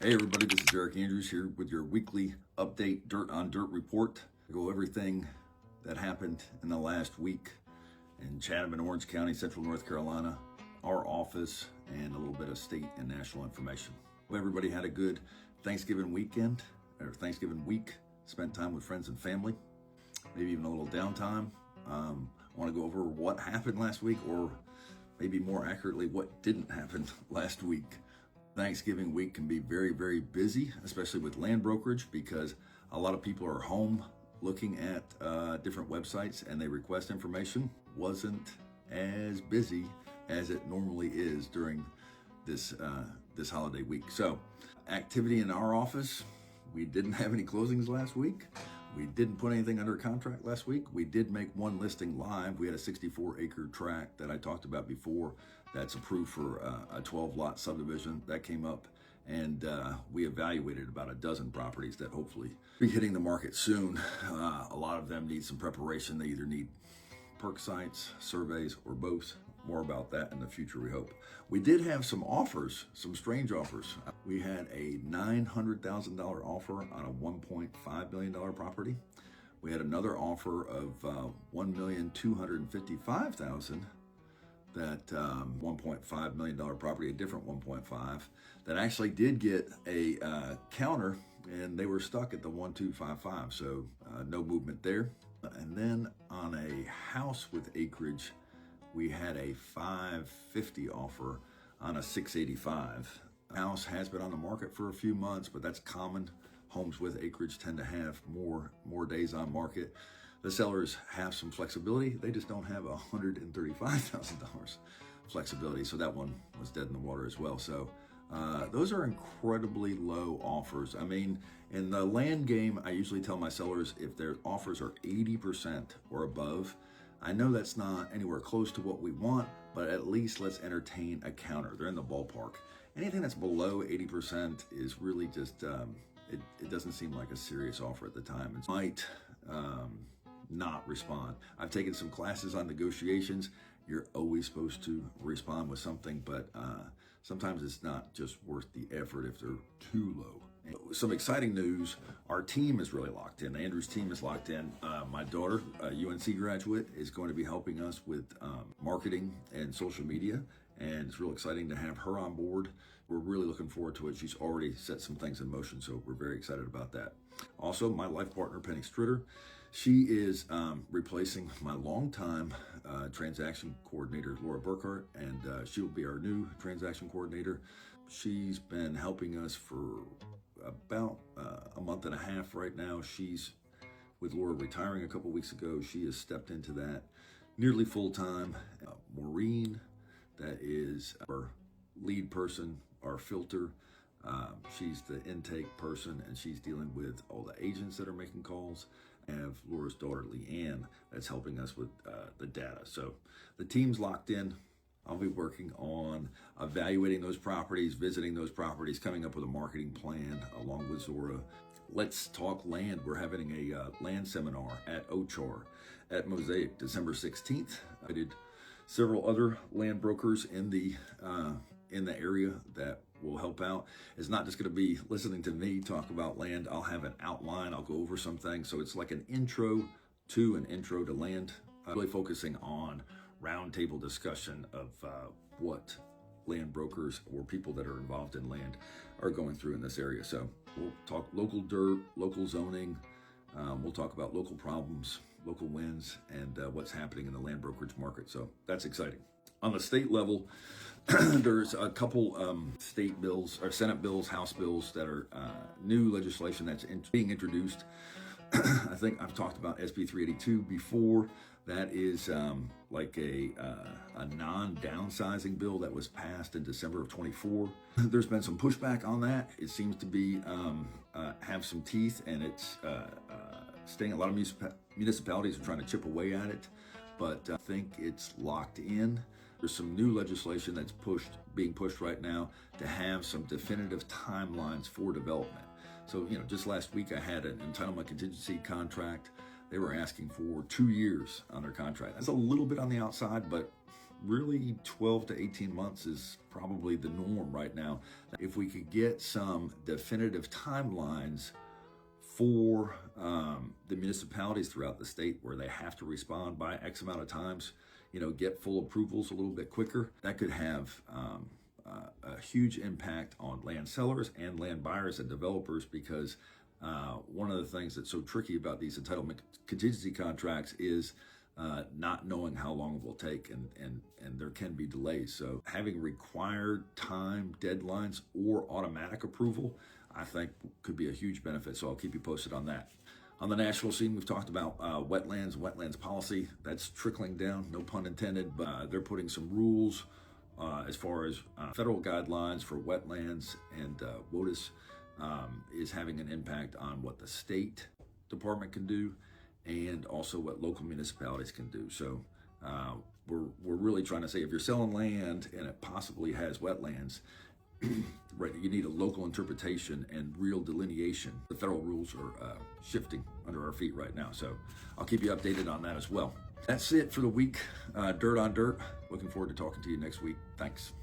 Hey everybody, this is Eric Andrews here with your weekly update Dirt on Dirt report. I go everything that happened in the last week in Chatham and Orange County, Central North Carolina, our office, and a little bit of state and national information. Well, everybody had a good Thanksgiving weekend or Thanksgiving week, spent time with friends and family, maybe even a little downtime. I want to go over what happened last week, or maybe more accurately, what didn't happen last week. Thanksgiving week can be very, very busy, especially with land brokerage, because a lot of people are home looking at different websites and they request information. Wasn't as busy as it normally is during this holiday week. So activity in our office, we didn't have any closings last week. We didn't put anything under contract last week. We did make one listing live. We had a 64-acre tract that I talked about before that's approved for a 12-lot subdivision. That came up, and we evaluated about a dozen properties that hopefully be hitting the market soon. A lot of them need some preparation. They either need perk sites, surveys, or both. More about that in the future, we hope. We did have some offers, some strange offers. We had a $900,000 offer on a $1.5 million property. We had another offer of $1,255,000. That $1.5 million property, a different 1.5, that actually did get a counter, and they were stuck at the 1,255, so no movement there. And then on a house with acreage, we had a 550 offer on a 685. House has been on the market for a few months, but that's common. Homes with acreage tend to have more days on market. The sellers have some flexibility. They just don't have $135,000 flexibility. So that one was dead in the water as well. So those are incredibly low offers. I mean, in the land game, I usually tell my sellers if their offers are 80% or above, I know that's not anywhere close to what we want, but at least let's entertain a counter. They're in the ballpark. Anything that's below 80% is really just, it doesn't seem like a serious offer at the time. It might not respond. I've taken some classes on negotiations. You're always supposed to respond with something, but sometimes it's not just worth the effort if they're too low. Some exciting news, our team is really locked in. Andrew's team is locked in. My daughter, a UNC graduate, is going to be helping us with marketing and social media, and it's real exciting to have her on board. We're really looking forward to it. She's already set some things in motion, so we're very excited about that. Also, my life partner, Penny Stritter, she is replacing my longtime transaction coordinator, Laura Burkhart, and she will be our new transaction coordinator. She's been helping us for about a month and a half right now. She's, with Laura retiring a couple weeks ago, she has stepped into that nearly full time. Maureen, that is our lead person, our filter. She's the intake person, and she's dealing with all the agents that are making calls. I have Laura's daughter, Leanne, that's helping us with the data. So the team's locked in. I'll be working on evaluating those properties, visiting those properties, coming up with a marketing plan along with Zora. Let's Talk Land. We're having a land seminar at OCHAR at Mosaic December 16th. I did several other land brokers in the area that will help out. It's not just going to be listening to me talk about land. I'll have an outline. I'll go over some things. So it's like an intro to land, really focusing on roundtable discussion of what land brokers or people that are involved in land are going through in this area. So we'll talk local dirt, local zoning. We'll talk about local problems, local wins, and what's happening in the land brokerage market. So that's exciting. On the state level, there's a couple state bills or Senate bills, House bills that are new legislation that's being introduced. I think I've talked about SB 382 before. That is like a non-downsizing bill that was passed in December of 24. There's been some pushback on that. It seems to be have some teeth, and it's staying. A lot of municipalities are trying to chip away at it, but I think it's locked in. There's some new legislation that's being pushed right now to have some definitive timelines for development. So, just last week I had an entitlement contingency contract. They were asking for 2 years on their contract. That's a little bit on the outside, but really 12 to 18 months is probably the norm right now. If we could get some definitive timelines for the municipalities throughout the state where they have to respond by X amount of times, get full approvals a little bit quicker, that could have a huge impact on land sellers and land buyers and developers, because one of the things that's so tricky about these entitlement contingency contracts is not knowing how long it will take, and there can be delays. So having required time deadlines or automatic approval, I think could be a huge benefit. So I'll keep you posted on that. On the national scene, we've talked about wetlands policy. That's trickling down, no pun intended, but they're putting some rules as far as federal guidelines for wetlands, and WOTUS is having an impact on what the state department can do and also what local municipalities can do. So we're really trying to say, if you're selling land and it possibly has wetlands, right, you need a local interpretation and real delineation. The federal rules are shifting under our feet right now. So I'll keep you updated on that as well. That's it for the week. Dirt on Dirt. Looking forward to talking to you next week. Thanks.